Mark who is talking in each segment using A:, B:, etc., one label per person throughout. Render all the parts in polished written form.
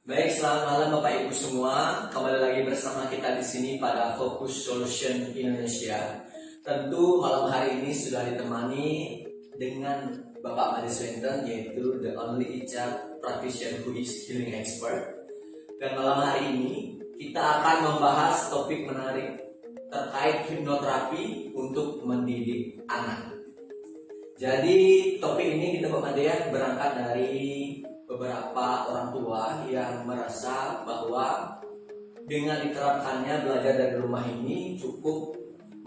A: Baik, selamat malam Bapak Ibu semua. Kembali lagi bersama kita di sini pada Focus Solution Indonesia. Tentu malam hari ini sudah ditemani dengan Bapak Made Swinton, yaitu the only HR practitioner who is healing expert. Dan malam hari ini kita akan membahas topik menarik terkait hipnoterapi untuk mendidik anak. Jadi topik ini kita Bapak Made berangkat dari beberapa orang tua yang merasa bahwa dengan diterapkannya belajar dari rumah ini cukup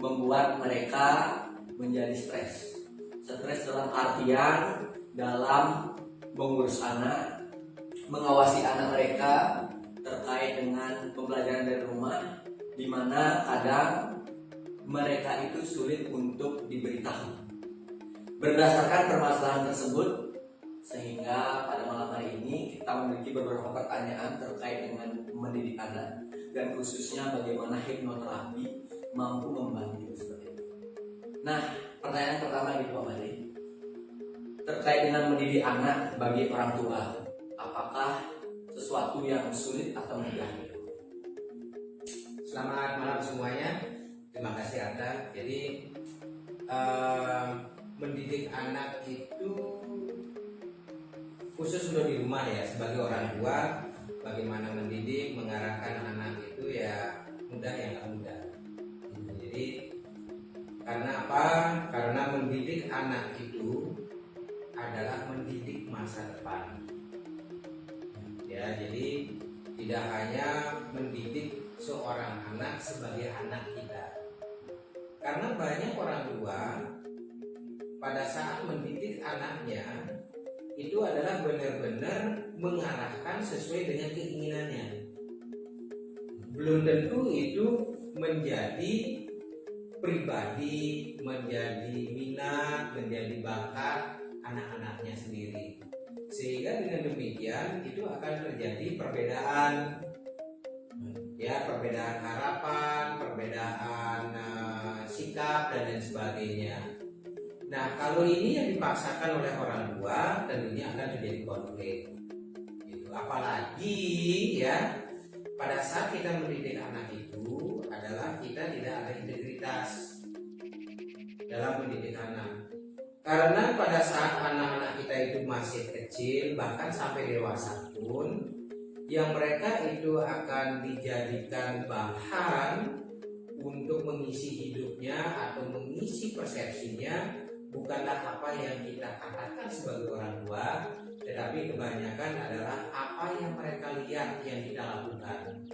A: membuat mereka menjadi stres. Stres dalam artian dalam mengurus anak, mengawasi anak mereka terkait dengan pembelajaran dari rumah, di mana kadang mereka itu sulit untuk diberitahu. Berdasarkan permasalahan tersebut, sehingga pada malam hari ini kita memiliki beberapa pertanyaan terkait dengan mendidik anak dan khususnya bagaimana hipnoterapi mampu membantu seperti itu. Nah, pertanyaan pertama gitu Pak Made, terkait dengan mendidik anak bagi orang tua, apakah sesuatu yang sulit atau mudah?
B: Selamat malam semuanya. Terima kasih Anda. Jadi mendidik anak itu khusus untuk di rumah ya, sebagai orang tua bagaimana mendidik, mengarahkan anak itu ya mudah ya nggak mudah. Jadi karena apa? Karena mendidik anak itu adalah mendidik masa depan. Ya, jadi tidak hanya mendidik seorang anak sebagai anak kita. Karena banyak orang tua pada saat mendidik anaknya itu adalah benar-benar mengarahkan sesuai dengan keinginannya. Belum tentu itu menjadi pribadi, menjadi minat, menjadi bakat anak-anaknya sendiri. Sehingga dengan demikian itu akan terjadi perbedaan, ya, perbedaan harapan, perbedaan sikap dan lain sebagainya. Nah, kalau ini yang dipaksakan oleh orang tua, tentunya akan terjadi konflik. Gitu. Apalagi ya, pada saat kita mendidik anak itu adalah kita tidak ada integritas dalam mendidik anak. Karena pada saat anak-anak kita itu masih kecil, bahkan sampai dewasa pun, yang mereka itu akan dijadikan bahan untuk mengisi hidupnya atau mengisi persepsinya bukanlah apa yang kita katakan sebagai orang tua, tetapi kebanyakan adalah apa yang mereka lihat yang kita lakukan.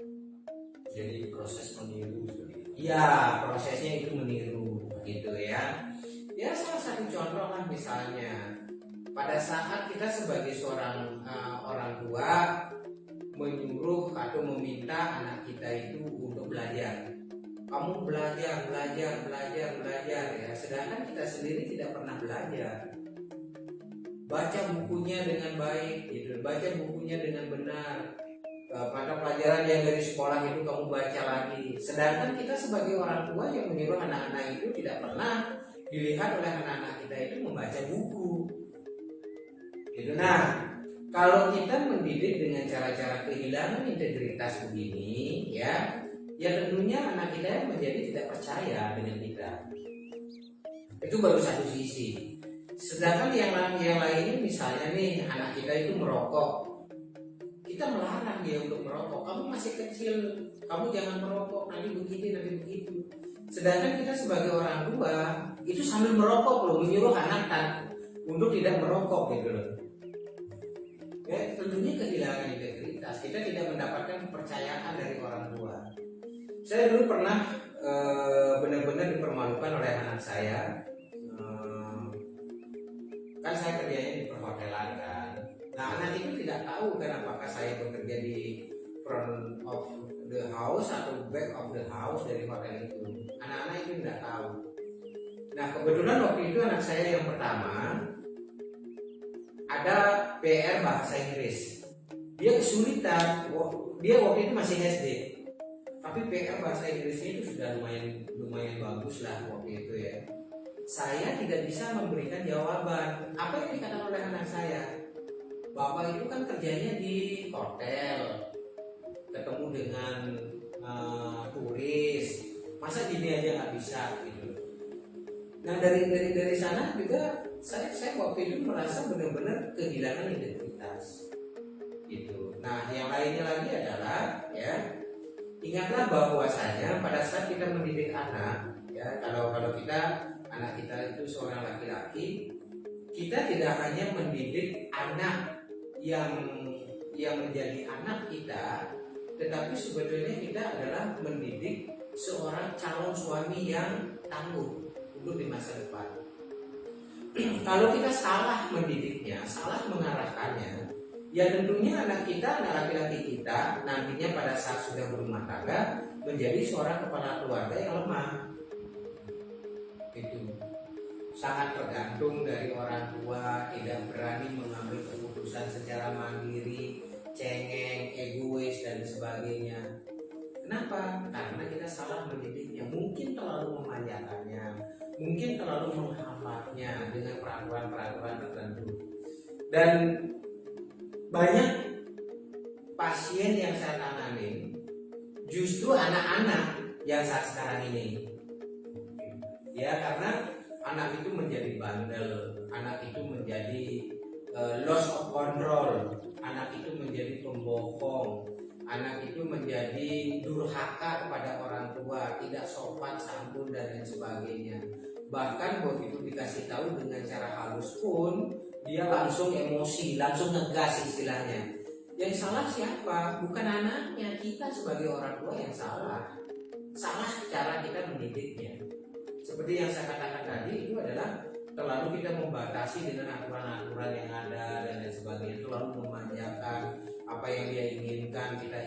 A: Jadi proses meniru seperti itu.
B: Ya, prosesnya itu meniru gitu ya. Ya, salah satu contoh lah misalnya pada saat kita sebagai seorang orang tua menyuruh atau meminta anak kita itu untuk belajar. Kamu belajar ya. Sedangkan kita sendiri tidak pernah belajar. Baca bukunya dengan baik, gitu. Baca bukunya dengan benar. Mata pelajaran yang dari sekolah itu kamu baca lagi. Sedangkan kita sebagai orang tua yang menyuruh anak-anak itu tidak pernah dilihat oleh anak-anak kita itu membaca buku. Gitu. Nah, kalau kita mendidik dengan cara-cara kehilangan integritas begini, ya tentunya anak kita menjadi tidak percaya dengan kita. Itu baru satu sisi. Sedangkan yang lain misalnya nih, anak kita itu merokok. Kita melarang dia untuk merokok. Kamu masih kecil, kamu jangan merokok, nanti begini, nanti begitu. Sedangkan kita sebagai orang tua itu sambil merokok loh, menyuruh anak untuk tidak merokok gitu loh. Ya, tentunya kehilangan integritas. Kita tidak mendapatkan kepercayaan dari orang tua. Saya dulu pernah benar-benar dipermalukan oleh anak saya. Kan saya kerjanya di perhotelan kan. Nah, anak itu tidak tahu kan apakah saya bekerja di front of the house atau back of the house dari hotel itu. Anak-anak itu tidak tahu. Nah, kebetulan waktu itu anak saya yang pertama ada PR bahasa Inggris. Dia kesulitan. Dia waktu itu masih SD. Tapi PR bahasa Inggrisnya itu sudah lumayan bagus lah waktu itu ya. Saya tidak bisa memberikan jawaban. Apa yang dikatakan oleh anak saya? Bapak itu kan kerjanya di hotel, Nah dari sana juga saya waktu itu merasa benar-benar kehilangan identitas gitu. Nah yang lainnya lagi adalah ya, ingatlah bahwasanya pada saat kita mendidik anak ya, kalau kita anak kita itu seorang laki-laki, kita tidak hanya mendidik anak yang menjadi anak kita, tetapi sebetulnya kita adalah mendidik seorang calon suami yang tangguh untuk di masa depan. Kalau kita salah mendidiknya, salah mengarahkannya, ya tentunya anak kita, anak laki-laki kita nantinya pada saat sudah berumah tangga menjadi seorang kepala keluarga yang lemah. Itu sangat tergantung dari orang tua, tidak berani mengambil keputusan secara mandiri, cengeng, egois dan sebagainya. Kenapa? Karena kita salah mendidiknya, mungkin terlalu memanjakannya, mungkin terlalu menghambatnya dengan peraturan-peraturan tertentu. Dan banyak pasien yang saya tangani justru anak-anak yang saat sekarang ini. Ya, karena anak itu menjadi bandel, anak itu menjadi loss of control, anak itu menjadi pembohong, anak itu menjadi durhaka kepada orang tua, tidak sopan santun dan lain sebagainya. Bahkan begitu dikasih tahu dengan cara halus pun dia langsung emosi, langsung ngegas istilahnya. Yang salah siapa? Bukan anaknya, kita sebagai orang tua yang salah. Salah cara kita mendidiknya. Seperti yang saya katakan tadi, itu adalah terlalu kita membatasi dengan aturan-aturan yang ada dan lain sebagainya, terlalu memanjakan apa yang dia inginkan kita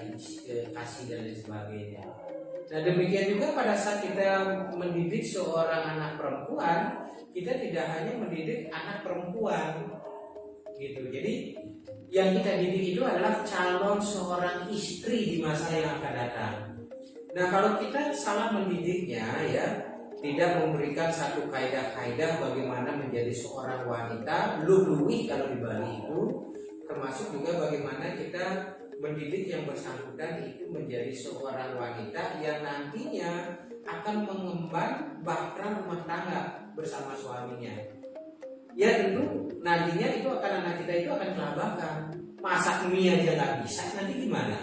B: kasih dan lain sebagainya. Nah demikian juga pada saat kita mendidik seorang anak perempuan, kita tidak hanya mendidik anak perempuan gitu. Jadi yang kita didik itu adalah calon seorang istri di masa yang akan datang. Nah kalau kita salah mendidiknya ya, tidak memberikan satu kaidah-kaidah bagaimana menjadi seorang wanita luwih kalau di Bali itu, termasuk juga bagaimana kita mendidik yang bersangkutan itu menjadi seorang wanita yang nantinya akan mengemban bahtera rumah tangga bersama suaminya. Ya tentu nantinya itu akan, anak kita itu akan kelabakan. Masak mie aja nggak bisa, nanti gimana?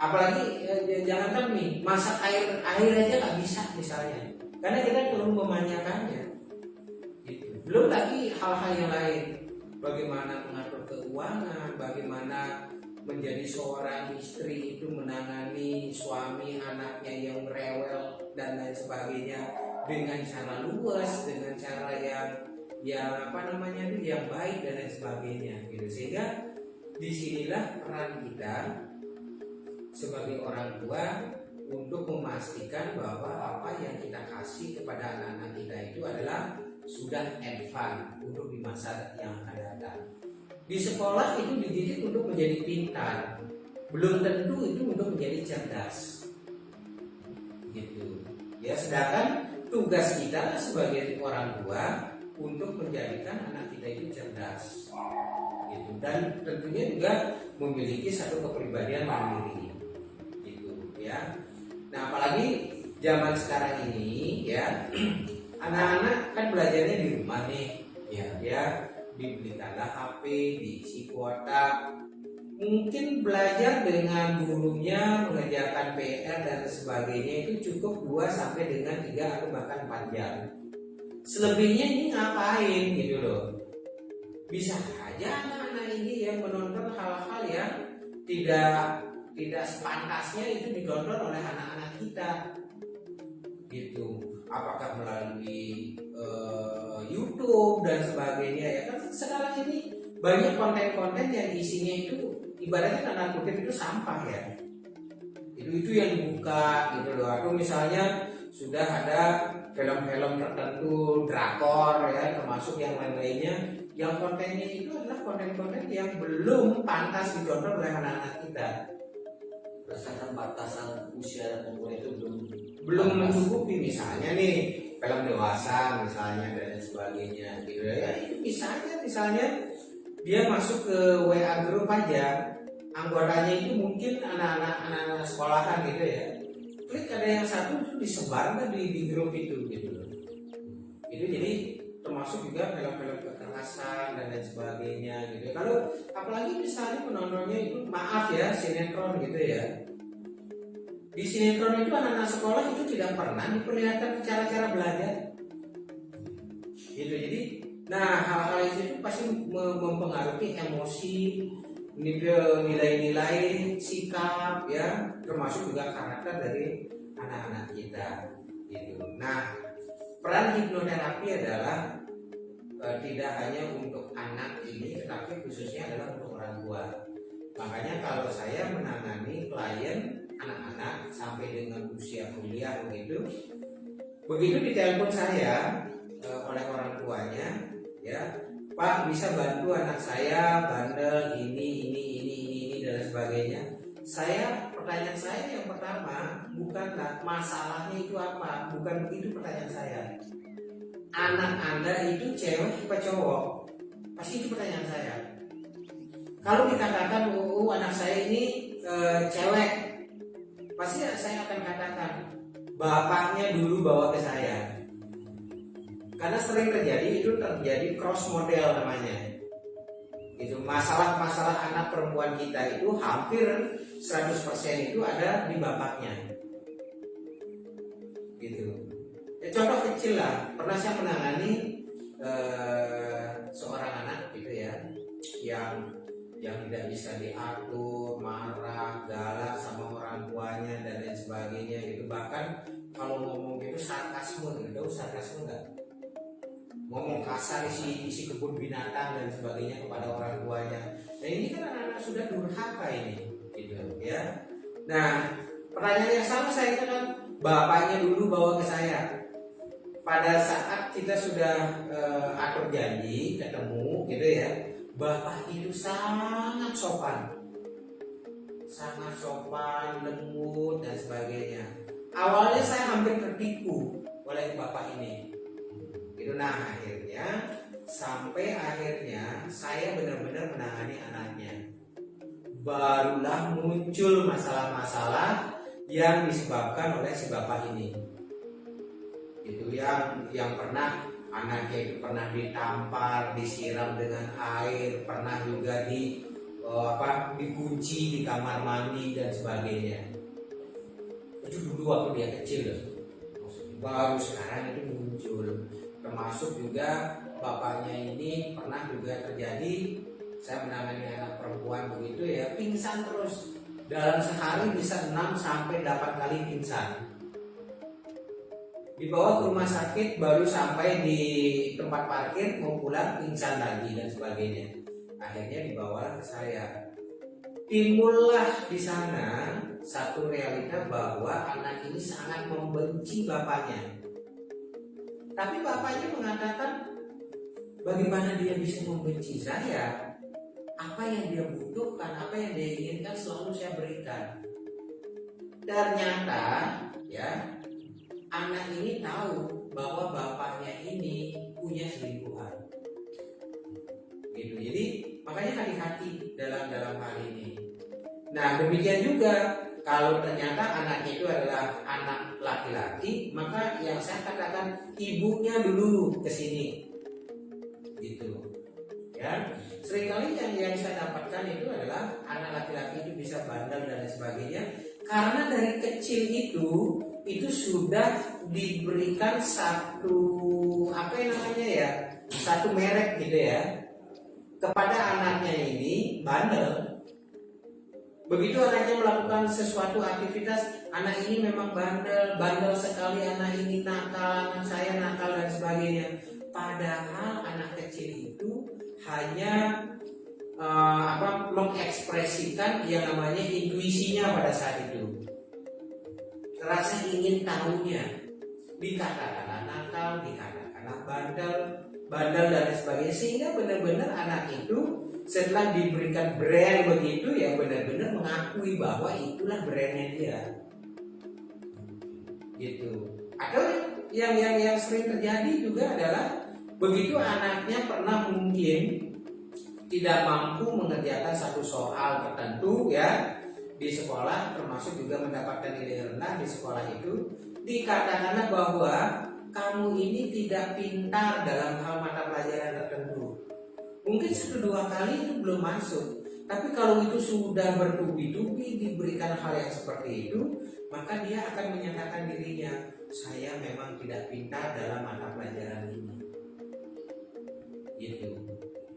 B: Apalagi jangankan mie, masak air aja nggak bisa misalnya, karena kita perlu memanjakannya. Gitu. Belum lagi hal-hal yang lain, bagaimana mengatur keuangan, bagaimana menjadi seorang istri itu menangani suami anaknya yang rewel dan lain sebagainya dengan cara luas, dengan cara yang baik dan lain sebagainya. Gitu. Sehingga disinilah peran kita sebagai orang tua untuk memastikan bahwa apa yang kita kasih kepada anak-anak kita itu adalah sudah advance untuk di masa yang akan datang. Di sekolah itu dididik untuk menjadi pintar, belum tentu itu untuk menjadi cerdas. Gitu. Ya, sedangkan tugas kita sebagai orang tua untuk menjadikan anak kita itu cerdas. Gitu. Dan tentunya juga memiliki satu kepribadian mandiri. Ya. Nah apalagi zaman sekarang ini ya, anak-anak kan belajarnya di rumah nih ya, dibelikanlah HP, diisi kuota, mungkin belajar dengan gurunya mengerjakan PR dan sebagainya itu cukup 2 sampai dengan 3 atau bahkan 4 jam. Selebihnya ini ngapain gitu loh. Bisa aja anak-anak ini yang menonton hal-hal yang tidak sepantasnya itu ditonton oleh anak-anak kita gitu, apakah melalui YouTube dan sebagainya ya kan. Sekarang ini banyak konten-konten yang isinya itu ibaratnya tanda kutip itu sampah ya, itu yang dibuka gitu loh. Atau misalnya sudah ada film-film tertentu, drakor ya, termasuk yang lain-lainnya, yang kontennya itu adalah konten-konten yang belum pantas ditonton oleh anak-anak kita.
A: Berdasarkan batasan usia dan umur itu
B: belum mencukupi. Misalnya nih film dewasa misalnya dan sebagainya gitu ya, itu misalnya dia masuk ke WA grup aja, anggotanya itu mungkin anak-anak sekolahan gitu ya, klik ada yang satu itu disebar di grup itu gitu loh. Itu jadi termasuk juga film-film kekerasan dan lain sebagainya gitu. Kalau apalagi misalnya penontonnya itu maaf ya sinetron gitu ya. Di sinetron itu anak-anak sekolah itu tidak pernah diperlihatkan cara-cara belajar. Gitu. Jadi nah hal-hal itu pasti mempengaruhi emosi, nilai-nilai sikap ya, termasuk juga karakter dari anak-anak kita gitu. Nah, peran hipnoterapi adalah tidak hanya untuk anak ini, tetapi khususnya adalah untuk orang tua. Makanya kalau saya menangani klien anak-anak sampai dengan usia kuliah begitu ditelepon saya oleh orang tuanya, ya Pak bisa bantu anak saya bandel ini dan sebagainya. Pertanyaan saya yang pertama bukanlah masalahnya itu apa, bukan itu pertanyaan saya. Anak Anda itu cewek apa cowok? Pasti itu pertanyaan saya. Kalau dikatakan anak saya ini cewek, pasti saya akan katakan bapaknya dulu bawa ke saya. Karena sering terjadi cross model namanya. Itu masalah-masalah anak perempuan kita itu hampir 100% itu ada di bapaknya. Gitu. Ya, contoh kecil lah, pernah saya menangani seorang anak gitu ya, yang tidak bisa diatur, marah, galak sama orang tuanya dan lain sebagainya. Itu bahkan kalau ngomong itu sarkasme, tahu sarkasme nggak? Ngomong kasar isi kebun binatang dan sebagainya kepada orang tuanya. Nah ini kan anak-anak sudah durhaka ini, gitu ya. Nah pertanyaan yang sama saya kan bapaknya dulu bawa ke saya. Pada saat kita sudah atur janji ketemu, gitu ya, bapak itu sangat sopan, lembut dan sebagainya. Awalnya saya hampir tertipu oleh bapak ini. Itu nah akhirnya saya benar-benar menangani anaknya. Barulah muncul masalah-masalah yang disebabkan oleh si bapak ini. Itu yang pernah anaknya itu pernah ditampar, disiram dengan air, pernah juga dikunci di kamar mandi dan sebagainya. Itu dulu waktu dia kecil loh. Baru sekarang itu muncul. Termasuk juga bapaknya ini pernah juga terjadi, saya menangani anak perempuan begitu ya, pingsan terus. Dalam sehari bisa 6-8 kali pingsan. Dibawa ke rumah sakit, baru sampai di tempat parkir mau pulang pingsan lagi dan sebagainya. Akhirnya dibawa ke saya. Timbullah di sana satu realita bahwa anak ini sangat membenci bapaknya. Tapi bapaknya mengatakan, bagaimana dia bisa membenci saya? Apa yang dia butuhkan, apa yang dia inginkan selalu saya berikan. Ternyata ya, anak ini tahu bahwa bapaknya ini punya selingkuhan. Gitu. Jadi makanya hati-hati dalam hal ini. Nah demikian juga kalau ternyata anak itu adalah anak laki-laki, maka yang saya katakan ibunya dulu ke sini, gitu, ya. Seringkali yang saya dapatkan itu adalah anak laki-laki itu bisa bandel dan lain sebagainya, karena dari kecil itu sudah diberikan satu satu merek gitu ya kepada anaknya ini bandel. Begitu anaknya melakukan sesuatu aktivitas, anak ini memang bandel sekali, anak ini nakal, anak saya nakal dan sebagainya. Padahal anak kecil itu hanya mengekspresikan yang namanya intuisinya pada saat itu. Rasa ingin tahunya, dikatakanlah nakal, dikatakanlah bandel dan sebagainya, sehingga benar-benar anak itu setelah diberikan brand begitu ya benar-benar mengakui bahwa itulah brandnya dia, gitu. Atau yang sering terjadi juga adalah begitu anaknya pernah mungkin tidak mampu mengerjakan satu soal tertentu ya di sekolah, termasuk juga mendapatkan nilai rendah di sekolah itu, dikatakanlah bahwa kamu ini tidak pintar dalam hal mata pelajaran tertentu. Mungkin 1-2 kali itu belum masuk, tapi kalau itu sudah bertubi-tubi diberikan hal yang seperti itu, maka dia akan menyatakan dirinya, saya memang tidak pintar dalam mata pelajaran ini. Gitu.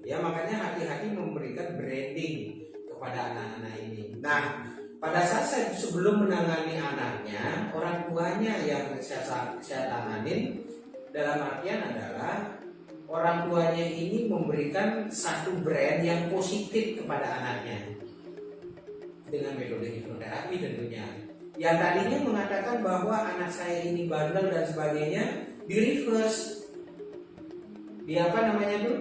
B: Ya, makanya hati-hati memberikan branding kepada anak-anak ini. Nah, pada saat sebelum menangani anaknya, orang tuanya yang saya tanganin, dalam artian adalah orang tuanya ini memberikan satu brand yang positif kepada anaknya dengan metode hipnoterapi tentunya. Yang tadinya mengatakan bahwa anak saya ini bandel dan sebagainya, di reverse, di apa namanya tuh,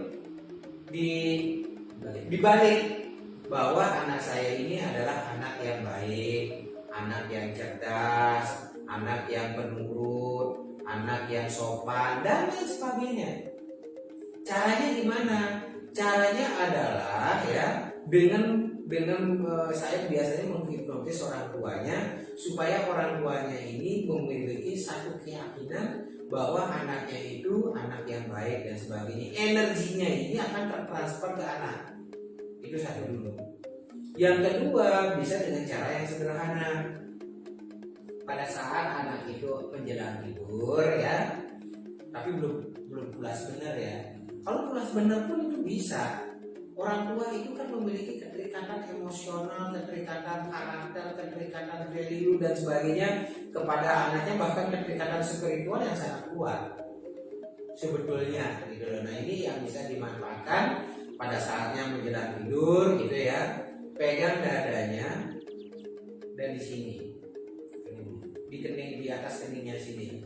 B: dibalik, bahwa anak saya ini adalah anak yang baik, anak yang cerdas, anak yang penurut, anak yang sopan dan lain sebagainya. Caranya gimana? Caranya adalah ya dengan saya biasanya menghipnotis orang tuanya supaya orang tuanya ini memiliki satu keyakinan bahwa anaknya itu anak yang baik dan sebagainya. Energinya ini akan tertransfer ke anak. Itu satu dulu. Yang kedua, bisa dengan cara yang sederhana. Pada saat anak itu menjelang tidur ya, tapi belum pulas benar ya. Kalau pulas benar pun itu bisa. Orang tua itu kan memiliki keterikatan emosional, keterikatan karakter, keterikatan value dan sebagainya kepada anaknya, bahkan keterikatan spiritual yang sangat kuat sebetulnya gitu. Nah, ini yang bisa dimanfaatkan pada saatnya menjelang tidur gitu ya. Pegang dadanya dan di sini, di kening, di atas keningnya sini.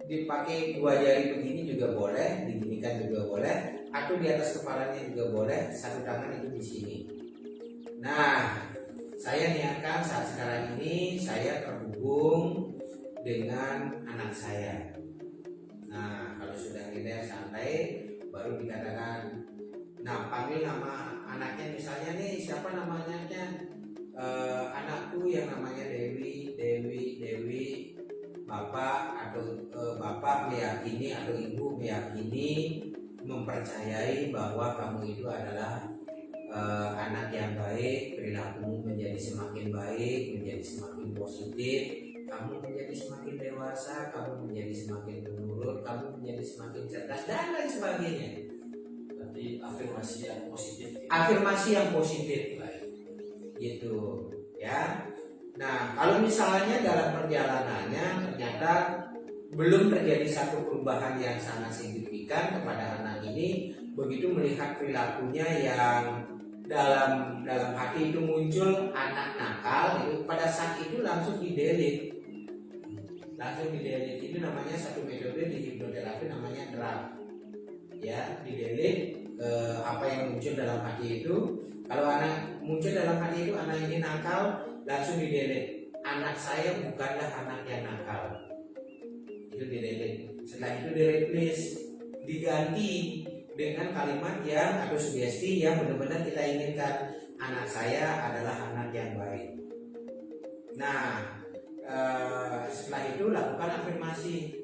B: Dipakai 2 jari begini juga boleh, diginikan juga boleh, atau di atas kepalanya juga boleh, satu tangan itu di sini. Nah, saya niatkan saat sekarang ini saya terhubung dengan anak saya. Nah, kalau sudah kita santai, baru dikatakan, nah panggil nama anaknya, misalnya nih siapa namanya, anakku yang namanya Dewi. Bapak atau bapak meyakini atau ibu meyakini, mempercayai bahwa kamu itu adalah anak yang baik, perilakumu menjadi semakin baik, menjadi semakin positif, kamu menjadi semakin dewasa, kamu menjadi semakin penurut, kamu menjadi semakin cerdas dan lain sebagainya.
A: Berarti afirmasi yang positif.
B: Afirmasi yang positif, baik. Gitu, ya. Nah, kalau misalnya dalam perjalanannya ternyata belum terjadi satu perubahan yang sangat signifikan kepada anak ini, begitu melihat perilakunya yang dalam hati itu muncul anak nakal, itu pada saat itu langsung di-delete. Itu namanya satu metode di hipnoterapi namanya drop. Ya, di-delete apa yang muncul dalam hati itu. Kalau anak muncul dalam hati itu anak ini nakal, langsung di-delete. Anak saya bukanlah anak yang nakal. Itu di-delete. Setelah itu di-replace, diganti dengan kalimat yang atau sugesti yang benar-benar kita inginkan. Anak saya adalah anak yang baik. Nah, setelah itu lakukan afirmasi.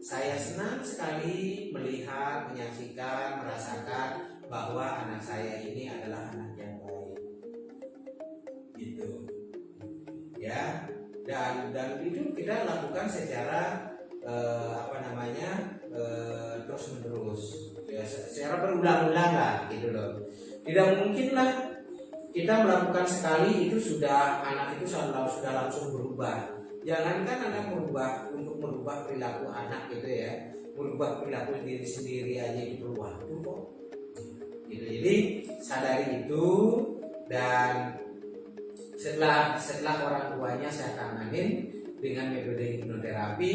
B: Saya senang sekali melihat, menyaksikan, merasakan bahwa anak saya ini adalah anak yang baik. Gitu. Ya. Dan itu kita lakukan secara terus menerus. Ya, secara berulang-ulang lah gitu loh. Tidak mungkin lah kita melakukan sekali itu sudah anak itu sudah langsung berubah. Jangankan anak merubah perilaku anak gitu ya, merubah perilaku diri sendiri aja itu perlu waktu kok. Gitu. Jadi sadari itu, dan setelah orang tuanya saya tanganin dengan metode hipnoterapi,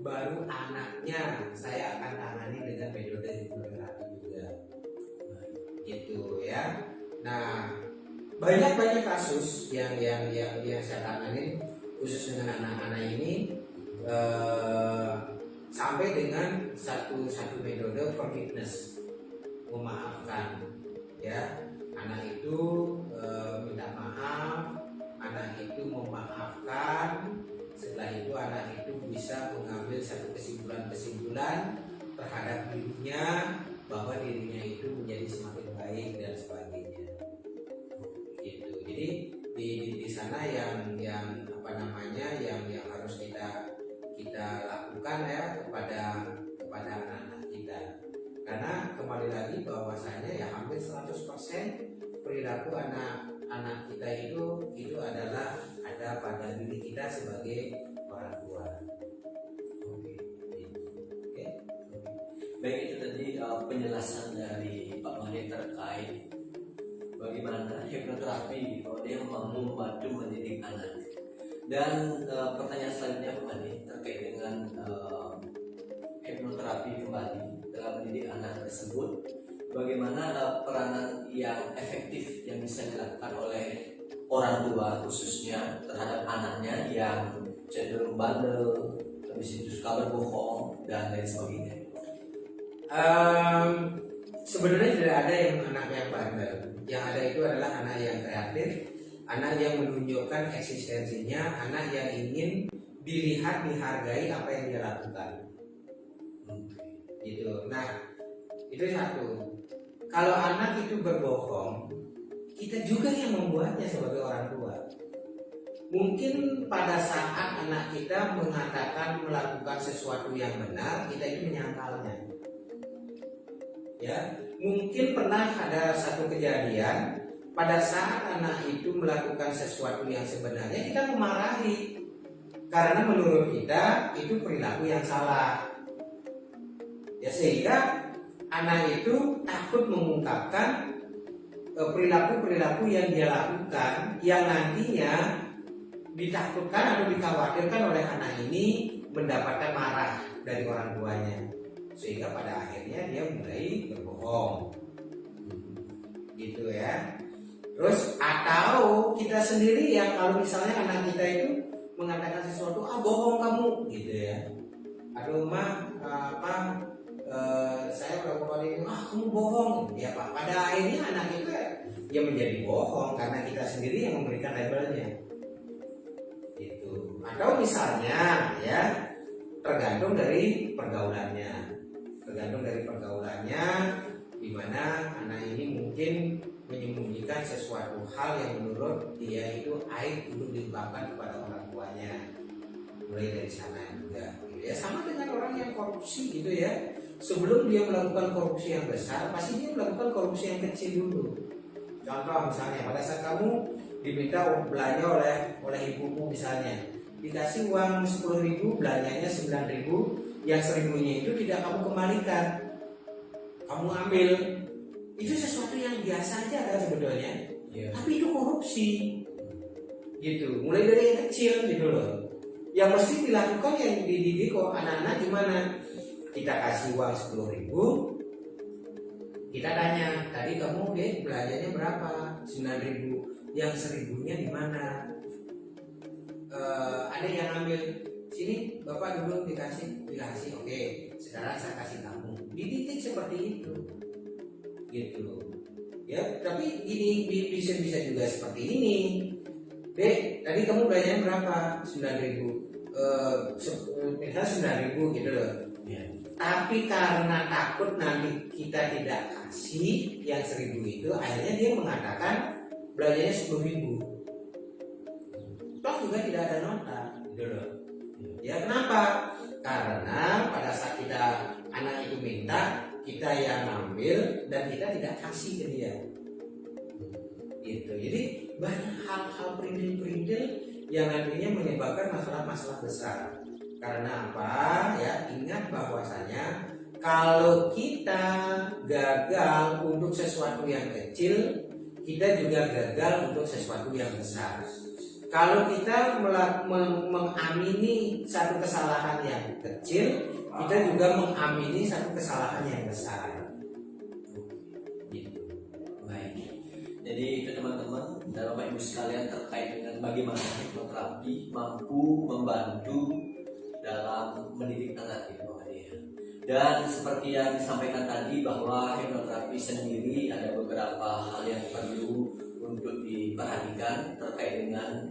B: baru anaknya saya akan tangani dengan metode hipnoterapi juga. Gitu ya. Nah, banyak kasus yang saya tangani khusus dengan anak-anak ini, sampai dengan satu metode forgiveness, memaafkan. Ya, anak itu minta maaf, anak itu memaafkan. Setelah itu anak itu bisa mengambil satu kesimpulan-kesimpulan terhadap dirinya, bahwa dirinya itu menjadi semakin baik dan sebagainya. Gitu. Jadi di sana yang apa namanya yang harus kita lakukan ya kepada anak-anak kita. Karena kembali lagi bahwasanya ya hampir 100% perilaku anak kita itu adalah ada pada diri kita sebagai orang tua. Oke. Oke.
A: Baik, itu tadi penjelasan dari Pak Made terkait bagaimana hipnoterapi bahwa dia mampu membantu mendidik anak. Dan pertanyaan selanjutnya Pak Made terkait dengan hipnoterapi kembali dalam mendidik anak tersebut. Bagaimana peranan yang efektif yang bisa dilakukan oleh orang tua khususnya terhadap anaknya yang cenderung bandel, habis itu suka berbohong dan lain sebagainya.
B: Sebenarnya tidak ada yang anak yang bandel. Yang ada itu adalah anak yang kreatif, anak yang menunjukkan eksistensinya, anak yang ingin dilihat, dihargai apa yang dia lakukan. Gitu. Nah, itu satu. Kalau anak itu berbohong, kita juga yang membuatnya sebagai orang tua. Mungkin pada saat anak kita mengatakan melakukan sesuatu yang benar, kita itu menyangkalnya. Ya, mungkin pernah ada satu kejadian pada saat anak itu melakukan sesuatu yang sebenarnya kita memarahi karena menurut kita itu perilaku yang salah. Ya, sehingga anak itu takut mengungkapkan perilaku-perilaku yang dia lakukan yang nantinya ditakutkan atau dikhawatirkan oleh anak ini mendapatkan marah dari orang tuanya, sehingga pada akhirnya dia mulai berbohong gitu ya. Terus atau kita sendiri yang kalau misalnya anak kita itu mengatakan sesuatu, bohong kamu gitu ya, aduh mah saya berapa kali kamu bohong ya Pak. Pada akhirnya anak itu ya menjadi bohong karena kita sendiri yang memberikan labelnya gitu. Atau misalnya ya tergantung dari pergaulannya di mana anak ini mungkin menyembunyikan sesuatu hal yang menurut dia itu aib untuk diungkapkan kepada orang tuanya. Mulai dari sana juga gitu ya. Sama dengan orang yang korupsi gitu ya. Sebelum dia melakukan korupsi yang besar, pasti dia melakukan korupsi yang kecil dulu. Contoh misalnya pada saat kamu diminta belanja oleh ibumu misalnya, dikasih uang 10.000, belanjanya 9.000, yang 1.000-nya itu tidak kamu kembalikan, kamu ambil. Itu sesuatu yang biasa aja kan sebetulnya, tapi itu korupsi gitu. Mulai dari yang kecil gitu loh. Yang mesti dilakukan yang dididik kok anak-anak gimana? Kita kasih uang 10.000, kita tanya, tadi kamu belanjanya berapa? 9.000, yang 1.000-nya di mana? Ada yang ambil, sini bapak dulu dikasih, oke, sekarang saya kasih kamu. Dididik seperti itu, gitu. Ya, tapi ini bisa juga seperti ini. Dek, tadi kamu belanjanya berapa? 9.000, misalnya 9.000 gitu loh. Ya. Tapi karena takut nanti kita tidak kasih yang 1.000 itu, akhirnya dia mengatakan belanjanya 10.000. Toh juga tidak ada nota, gitu loh. Ya kenapa? Karena pada saat anak itu minta, kita yang ambil dan kita tidak kasih ke dia. Gitu. Jadi banyak hal-hal perintil-perintil yang nantinya menyebabkan masalah-masalah besar. Karena apa? Ya, ingat bahwasanya kalau kita gagal untuk sesuatu yang kecil, kita juga gagal untuk sesuatu yang besar. Kalau kita mengamini satu kesalahan yang kecil, kita juga mengamini satu kesalahan yang besar.
A: Gitu. Baik. Jadi itu teman-teman dan Bapak Ibu sekalian terkait dengan bagaimana hipnoterapi mampu membantu dalam mendidik anak gitu Pak Ade. Dan seperti yang disampaikan tadi bahwa hipnoterapi sendiri ada beberapa hal yang perlu untuk diperhatikan terkait dengan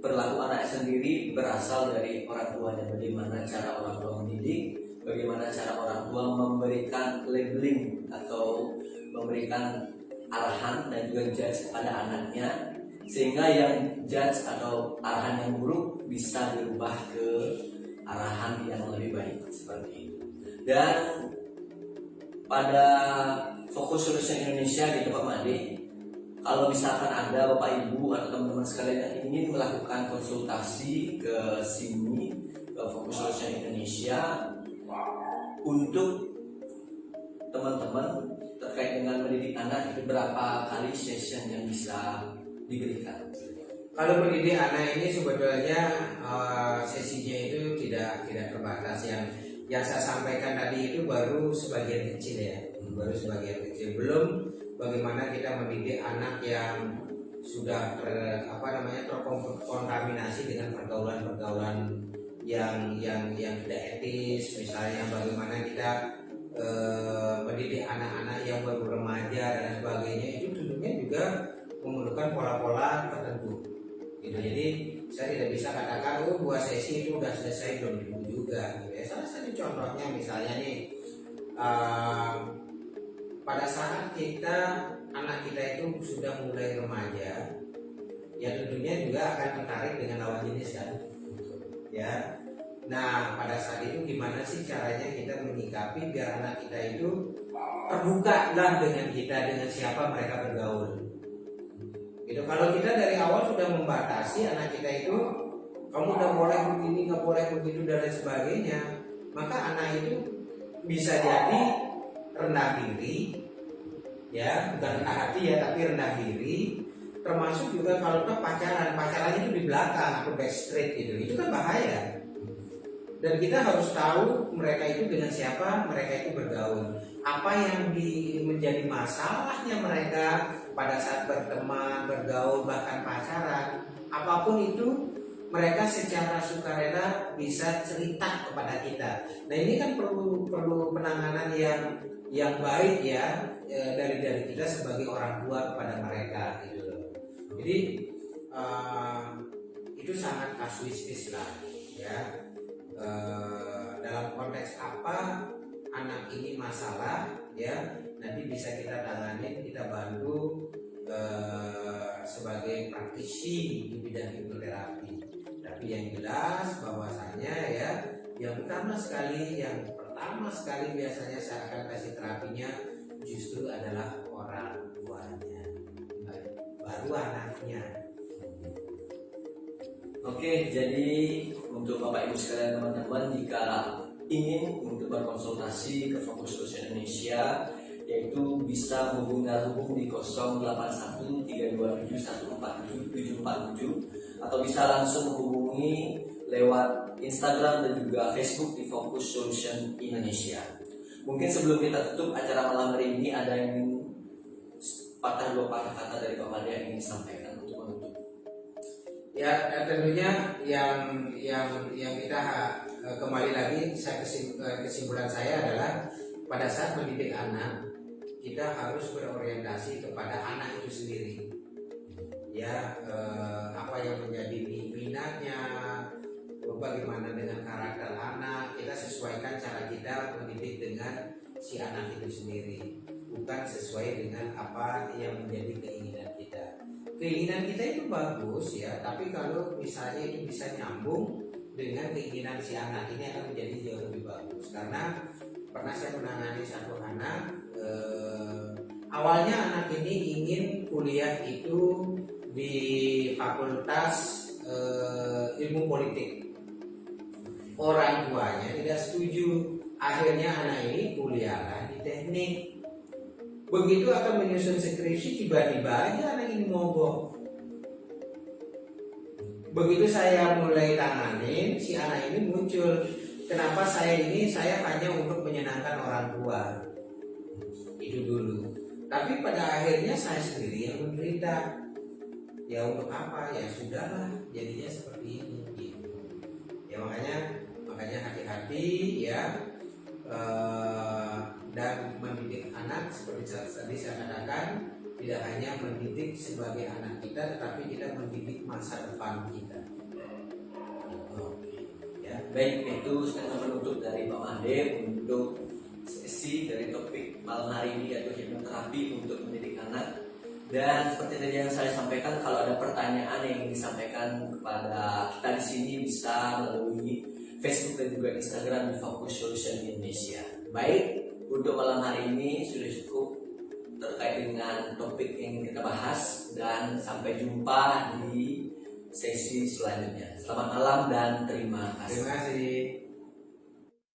A: perilaku anak sendiri berasal dari orang tuanya. Bagaimana cara orang tua mendidik, bagaimana cara orang tua memberikan labeling atau memberikan arahan dan juga judge kepada anaknya, sehingga yang judge atau arahan yang buruk bisa dirubah ke arahan yang lebih baik seperti itu. Dan pada Fokus Solution Indonesia di tempat Made, kalau misalkan ada Bapak Ibu atau teman-teman sekalian yang ingin melakukan konsultasi ke sini, ke Fokus Solution Indonesia, untuk teman-teman terkait dengan mendidik anak, itu berapa kali session yang bisa diberikan?
B: Kalau mendidik anak ini sebetulnya sesinya itu tidak terbatas. Yang saya sampaikan tadi itu baru sebagian kecil ya, baru sebagian kecil. Belum bagaimana kita mendidik anak yang sudah terkontaminasi dengan pergaulan yang tidak etis. Misalnya bagaimana kita mendidik anak-anak yang baru remaja dan sebagainya, itu tentunya juga memerlukan pola-pola tertentu. Jadi saya tidak bisa katakan buat sesi itu udah selesai, belum tentu juga. Salah satu contohnya misalnya nih, pada saat anak kita itu sudah mulai remaja, ya tentunya juga akan tertarik dengan lawan jenis kan, ya. Nah pada saat itu gimana sih caranya kita menyikapi biar anak kita itu terbuka lah dengan kita, dengan siapa mereka bergaul. Gitu. Kalau kita dari awal sudah membatasi anak kita itu, kamu udah boleh begini, nggak boleh begitu dan lain sebagainya, maka anak itu bisa jadi rendah diri, ya bukan rendah hati ya, tapi rendah diri. Termasuk juga kalau pacaran itu di belakang atau backstreet itu kan bahaya. Dan kita harus tahu mereka itu dengan siapa mereka itu bergaul, apa yang menjadi masalahnya mereka pada saat berteman, bergaul, bahkan pacaran, apapun itu mereka secara sukarela bisa cerita kepada kita. Nah ini kan perlu penanganan yang baik ya, dari kita sebagai orang tua kepada mereka gitu loh. Jadi itu sangat kasuistis lah ya. Dalam konteks apa anak ini masalah ya, nanti bisa kita tangani, kita bantu sebagai praktisi di bidang hipnoterapi. Tapi yang jelas bahwasanya ya, yang pertama sekali biasanya saya akan kasih terapinya justru adalah orang tuanya, baru anaknya.
A: Oke, jadi untuk Bapak Ibu sekalian teman-teman, jika ingin untuk berkonsultasi ke Fokus Solution Indonesia, yaitu bisa hubungi di 081327147747 atau bisa langsung menghubungi lewat Instagram dan juga Facebook di Fokus Solution Indonesia. Mungkin sebelum kita tutup acara malam hari ini, ada yang dua patah kata dari Pak Made yang ingin disampaikan untuk menutup.
B: Ya tentunya yang kita kembali lagi, kesimpulan saya adalah pada saat mendidik anak, kita harus berorientasi kepada anak itu sendiri. Ya apa yang menjadi minatnya, bagaimana dengan karakter anak, kita sesuaikan cara kita mendidik dengan si anak itu sendiri, bukan sesuai dengan apa yang menjadi keinginan kita. Keinginan kita itu bagus ya, tapi kalau misalnya itu bisa nyambung dengan keinginan si anak, ini akan menjadi jauh lebih bagus. Karena pernah saya menangani satu anak, awalnya anak ini ingin kuliah itu di Fakultas Ilmu Politik. Orang tuanya tidak setuju, akhirnya anak ini kuliah di teknik. Begitu akan menyusun skripsi, tiba-tiba aja anak ini mogok. Begitu saya mulai tanganin, si anak ini muncul. Kenapa saya hanya untuk menyenangkan orang tua. Itu dulu. Tapi pada akhirnya saya sendiri yang menderita. Ya untuk apa? Ya sudahlah, jadinya seperti ini. Gitu. Ya makanya hati-hati ya. Dan mendidik anak seperti tadi saya katakan, tidak hanya mendidik sebagai anak kita, tetapi kita mendidik masa depan kita.
A: Baik, itu setengah penutup dari Pak Made untuk sesi dari topik malam hari ini, yaitu hipnoterapi untuk mendidik anak. Dan seperti tadi yang saya sampaikan, kalau ada pertanyaan yang ingin disampaikan kepada kita di sini bisa melalui Facebook dan juga Instagram di Focus Solution Indonesia. Baik, untuk malam hari ini sudah cukup terkait dengan topik yang ingin kita bahas, dan sampai jumpa di sesi selanjutnya. Selamat malam dan terima kasih.
B: Terima kasih.